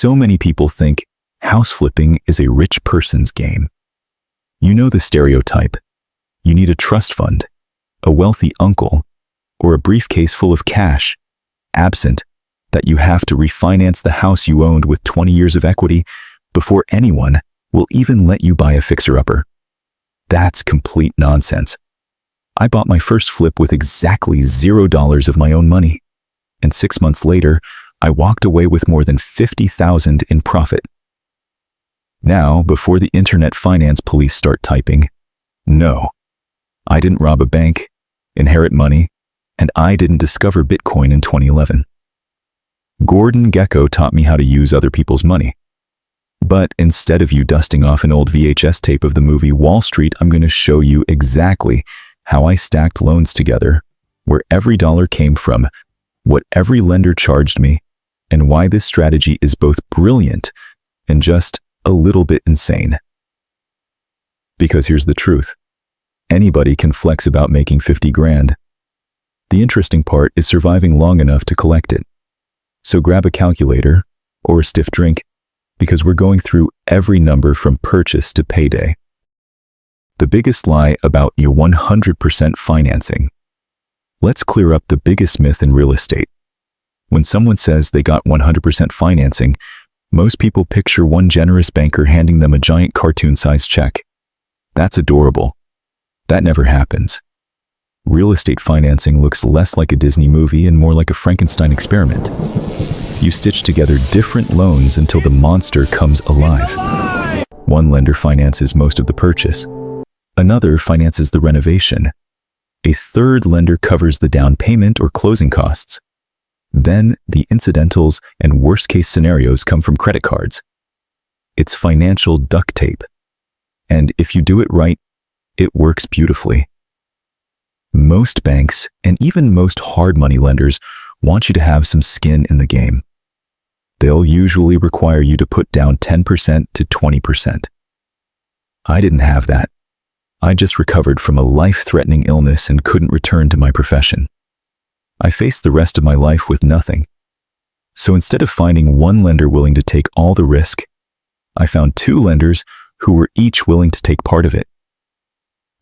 So many people think house flipping is a rich person's game. You know the stereotype. You need a trust fund, a wealthy uncle, or a briefcase full of cash, absent that you have to refinance the house you owned with 20 years of equity before anyone will even let you buy a fixer-upper. That's complete nonsense. I bought my first flip with exactly $0 of my own money, and 6 months later, I walked away with more than $50,000 in profit. Now, before the internet finance police start typing, no, I didn't rob a bank, inherit money, and I didn't discover Bitcoin in 2011. Gordon Gekko taught me how to use other people's money. But instead of you dusting off an old VHS tape of the movie Wall Street, I'm going to show you exactly how I stacked loans together, where every dollar came from, what every lender charged me, and why this strategy is both brilliant and just a little bit insane. Because here's the truth. Anybody can flex about making 50 grand. The interesting part is surviving long enough to collect it. So grab a calculator or a stiff drink, because we're going through every number from purchase to payday. The biggest lie about your 100% financing. Let's clear up the biggest myth in real estate. When someone says they got 100% financing, most people picture one generous banker handing them a giant cartoon-sized check. That's adorable. That never happens. Real estate financing looks less like a Disney movie and more like a Frankenstein experiment. You stitch together different loans until the monster comes alive. One lender finances most of the purchase. Another finances the renovation. A third lender covers the down payment or closing costs. Then the incidentals and worst-case scenarios come from credit cards. It's financial duct tape. And if you do it right, it works beautifully. Most banks, and even most hard money lenders, want you to have some skin in the game. They'll usually require you to put down 10% to 20%. I didn't have that. I just recovered from a life-threatening illness and couldn't return to my profession. I faced the rest of my life with nothing. So instead of finding one lender willing to take all the risk, I found two lenders who were each willing to take part of it.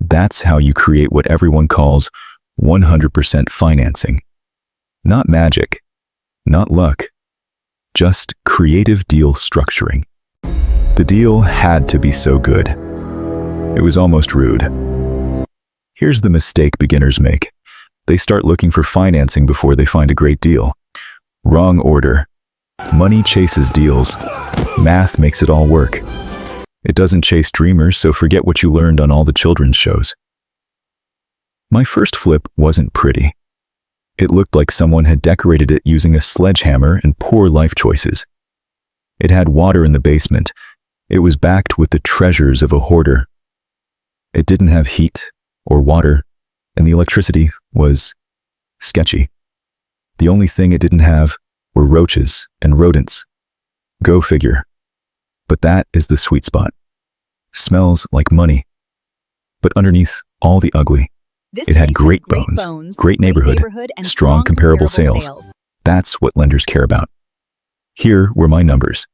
That's how you create what everyone calls 100% financing. Not magic, not luck, just creative deal structuring. The deal had to be so good. It was almost rude. Here's the mistake beginners make. They start looking for financing before they find a great deal. Wrong order. Money chases deals. Math makes it all work. It doesn't chase dreamers, so forget what you learned on all the children's shows. My first flip wasn't pretty. It looked like someone had decorated it using a sledgehammer and poor life choices. It had water in the basement. It was backed with the treasures of a hoarder. It didn't have heat or water, and the electricity was sketchy. The only thing it didn't have were roaches and rodents. Go figure. But that is the sweet spot. Smells like money. But underneath all the ugly, it had great bones, great neighborhood, and strong comparable sales. That's what lenders care about. Here were my numbers.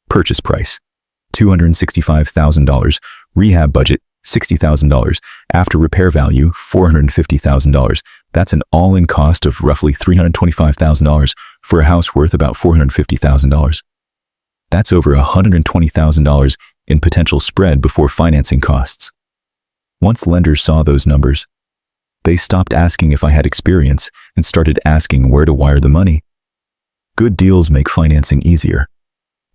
Purchase price, $265,000. Rehab budget, $60,000. After repair value, $450,000. That's an all-in cost of roughly $325,000 for a house worth about $450,000. That's over $120,000 in potential spread before financing costs. Once lenders saw those numbers, they stopped asking if I had experience and started asking where to wire the money. Good deals make financing easier.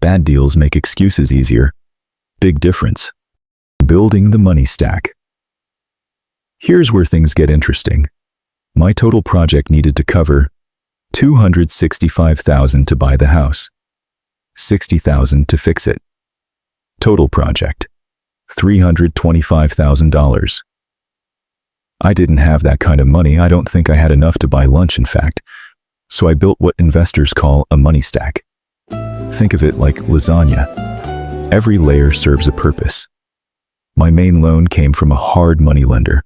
Bad deals make excuses easier. Big difference. Building the money stack. Here's where things get interesting. My total project needed to cover $265,000 to buy the house, $60,000 to fix it. Total project, $325,000. I didn't have that kind of money. I don't think I had enough to buy lunch, in fact. So I built what investors call a money stack. Think of it like lasagna. Every layer serves a purpose. My main loan came from a hard money lender.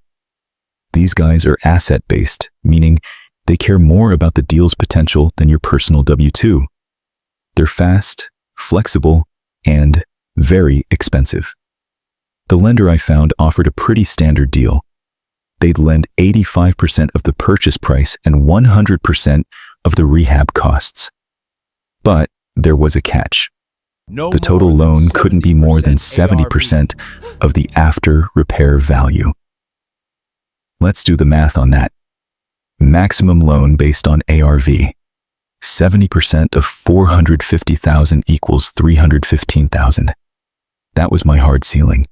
These guys are asset-based, meaning they care more about the deal's potential than your personal W-2. They're fast, flexible, and very expensive. The lender I found offered a pretty standard deal. They'd lend 85% of the purchase price and 100% of the rehab costs. But there was a catch. The total loan couldn't be more than 70% of the after-repair value. Let's do the math on that. Maximum loan based on ARV. 70% of $450,000 equals $315,000. That was my hard ceiling.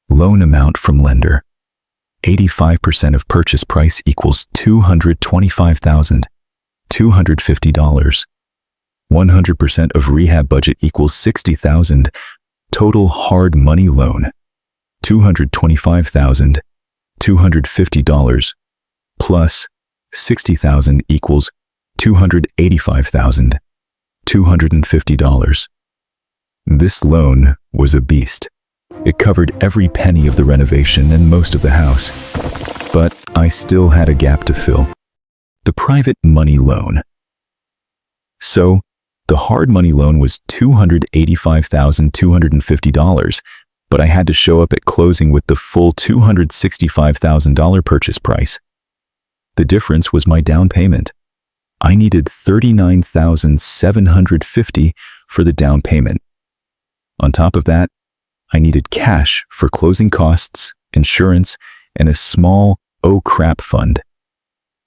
Loan amount from lender. 85% of purchase price equals $225,250. 100% of rehab budget equals $60,000. Total hard money loan. $225,250 plus $60,000 equals $285,250. This loan was a beast. It covered every penny of the renovation and most of the house. But I still had a gap to fill. The private money loan. So, the hard money loan was $285,250, but I had to show up at closing with the full $265,000 purchase price. The difference was my down payment. I needed $39,750 for the down payment. On top of that, I needed cash for closing costs, insurance, and a small oh crap fund.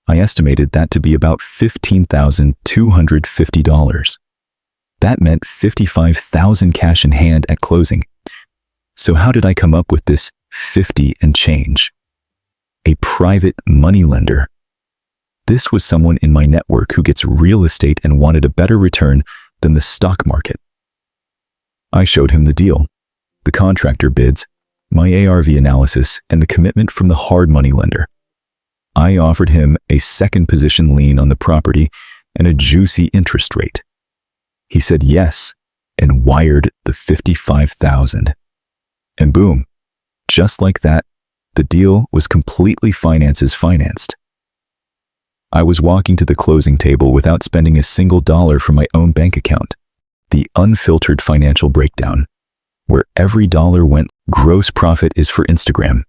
I estimated that to be about $15,250. That meant $55,000 cash in hand at closing. So how did I come up with this 50 and change? A private money lender. This was someone in my network who gets real estate and wanted a better return than the stock market. I showed him the deal, the contractor bids, my ARV analysis, and the commitment from the hard money lender. I offered him a second position lien on the property and a juicy interest rate. He said yes and wired the $55,000. And boom, just like that, the deal was completely finances financed. I was walking to the closing table without spending a single dollar from my own bank account. The unfiltered financial breakdown, where every dollar went. Gross profit is for Instagram.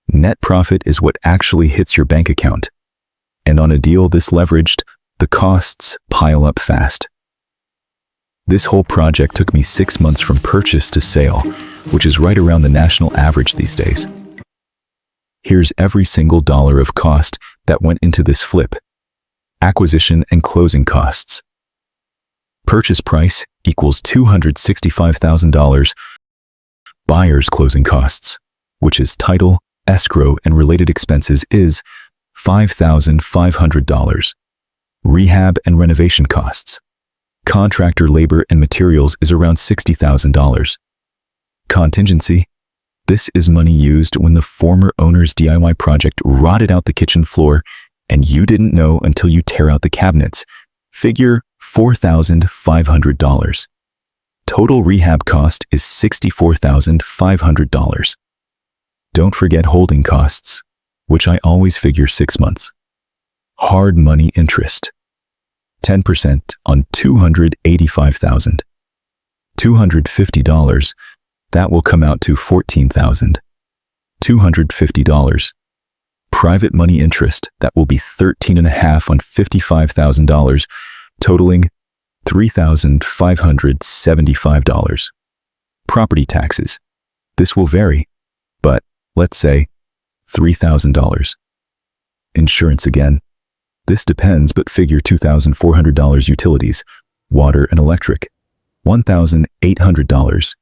Net profit is what actually hits your bank account. And on a deal this leveraged, the costs pile up fast. This whole project took me 6 months from purchase to sale, which is right around the national average these days. Here's every single dollar of cost that went into this flip. Acquisition and closing costs. Purchase price equals $265,000. Buyer's closing costs, which is title, escrow, and related expenses, is $5,500. Rehab and renovation costs. Contractor labor and materials is around $60,000. Contingency. This is money used when the former owner's DIY project rotted out the kitchen floor and you didn't know until you tear out the cabinets. Figure $4,500. Total rehab cost is $64,500. Don't forget holding costs, which I always figure 6 months. Hard money interest. 10% on $285,000. $250. That will come out to $14,250. Private money interest, that will be 13.5% on $55,000, totaling $3,575. Property taxes. This will vary, but let's say $3,000. Insurance again. This depends, but figure $2,400. Utilities, water and electric, $1,800.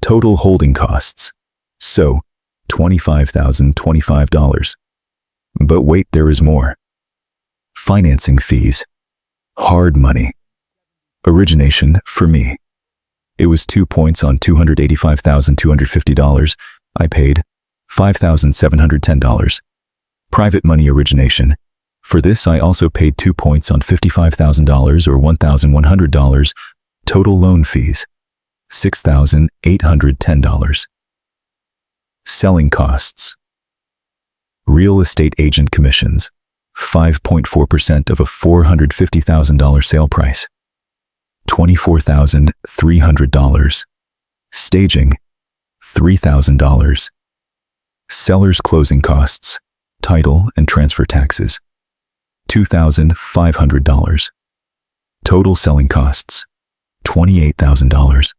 Total holding costs, so $25,025. But wait, there is more. Financing fees. Hard money. Origination for me. It was 2 points on $285,250. I paid $5,710. Private money origination. For this, I also paid 2 points on $55,000 or $1,100. Total loan fees, $6,810. Selling costs. Real estate agent commissions, 5.4% of a $450,000 sale price. $24,300. Staging, $3,000. Seller's closing costs, title and transfer taxes, $2,500. Total selling costs, $28,000.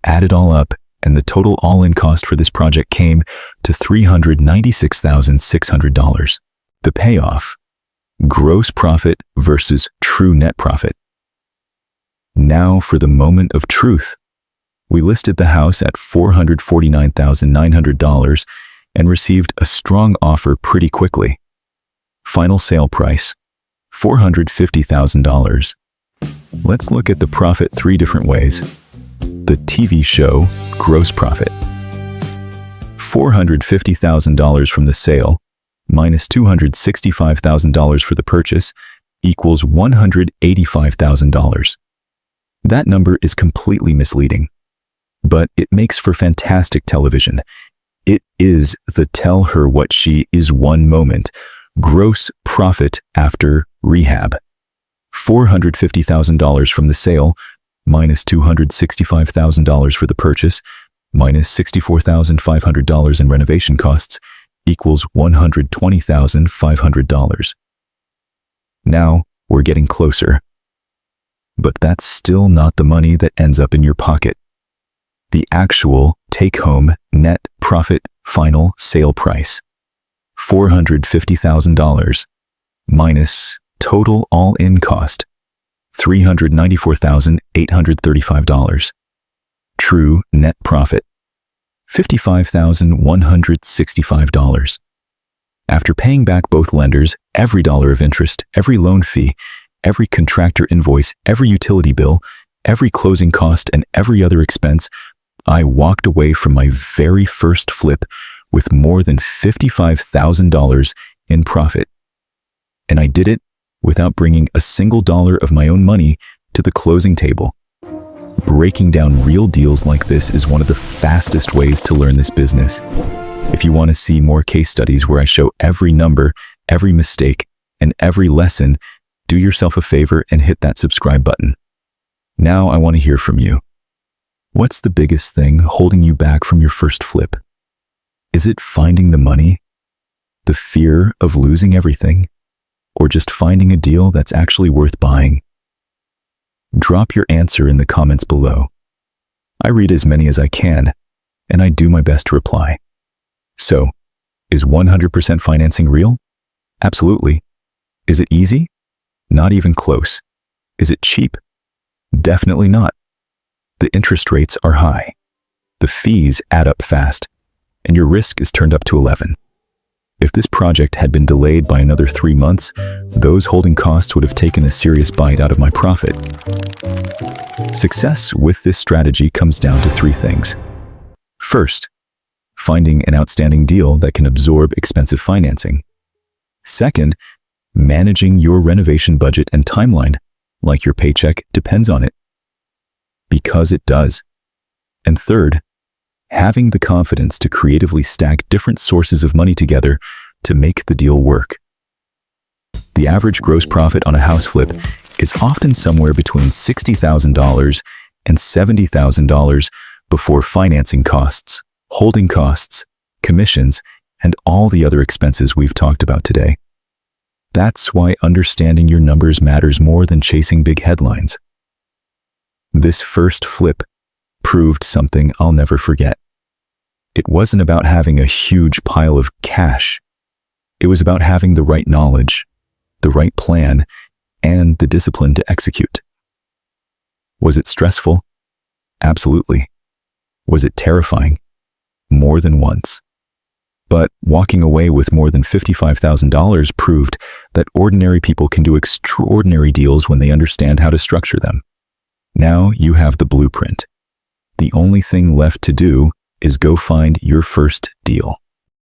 Add it all up, and the total all-in cost for this project came to $396,600. The payoff: gross profit versus true net profit. Now for the moment of truth. We listed the house at $449,900 and received a strong offer pretty quickly. Final sale price, $450,000. Let's look at the profit three different ways. The TV show gross profit. $450,000 from the sale minus $265,000 for the purchase equals $185,000. That number is completely misleading, but it makes for fantastic television. It is the tell her what she is one moment. Gross profit after rehab. $450,000 from the sale, minus $265,000 for the purchase, minus $64,500 in renovation costs, equals $120,500. Now we're getting closer. But that's still not the money that ends up in your pocket. The actual take-home net profit final sale price, $450,000, minus total all-in cost, $394,835. True net profit, $55,165. After paying back both lenders, every dollar of interest, every loan fee, every contractor invoice, every utility bill, every closing cost, and every other expense, I walked away from my very first flip with more than $55,000 in profit. And I did it without bringing a single dollar of my own money to the closing table. Breaking down real deals like this is one of the fastest ways to learn this business. If you want to see more case studies where I show every number, every mistake, and every lesson, do yourself a favor and hit that subscribe button. Now I want to hear from you. What's the biggest thing holding you back from your first flip? Is it finding the money? The fear of losing everything? Or just finding a deal that's actually worth buying? Drop your answer in the comments below. I read as many as I can, and I do my best to reply. So, is 100% financing real? Absolutely. Is it easy? Not even close. Is it cheap? Definitely not. The interest rates are high. The fees add up fast, and your risk is turned up to 11. If this project had been delayed by another 3 months, those holding costs would have taken a serious bite out of my profit. Success with this strategy comes down to 3 things. First, finding an outstanding deal that can absorb expensive financing. Second, managing your renovation budget and timeline, like your paycheck depends on it. Because it does. And third, having the confidence to creatively stack different sources of money together to make the deal work. The average gross profit on a house flip is often somewhere between $60,000 and $70,000 before financing costs, holding costs, commissions, and all the other expenses we've talked about today. That's why understanding your numbers matters more than chasing big headlines. This first flip proved something I'll never forget. It wasn't about having a huge pile of cash. It was about having the right knowledge, the right plan, and the discipline to execute. Was it stressful? Absolutely. Was it terrifying? More than once. But walking away with more than $55,000 proved that ordinary people can do extraordinary deals when they understand how to structure them. Now you have the blueprint. The only thing left to do is go find your first deal.